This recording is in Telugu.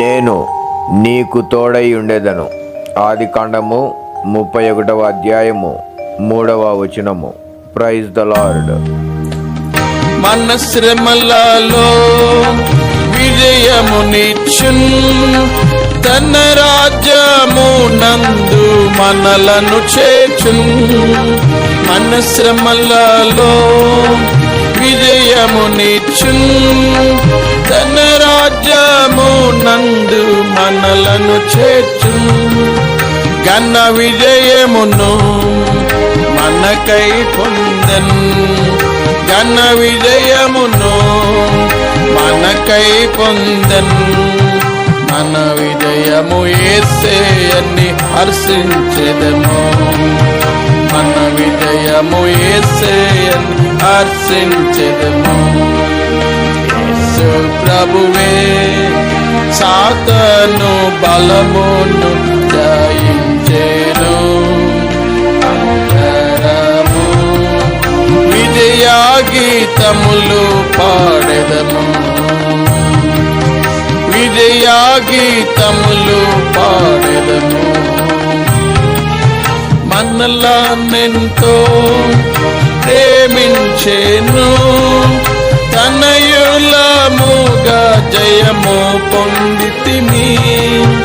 నేను నీకు తోడై ఉండేదను. ఆదికాండము 31వ అధ్యాయము 3వ వచనము. Praise the Lord. మన శ్రమలలో విజయమునిచ్చున్, తన రాజ్యము నందు మనలను చేర్చున్. మన శ్రమలలో విజయమునిచ్చున్, తన రాజ్యము నందు మనలను చేర్చున్. ఘన విజయమును మనకై పొందెన్, ఘన విజయమును మనకై పొందెన్. మన విజయము యేసే అని హర్షించెదము, మన విజయము యేసే అని హర్షించెదము. యేసు ప్రభువే సాతాను బలమును జయించెను. అందరము విజయ గీతములు పాడెదము, విజయ గీతములు పాడెదము. మనలనెంతో ప్రేమించెను, తనయులముగా జయము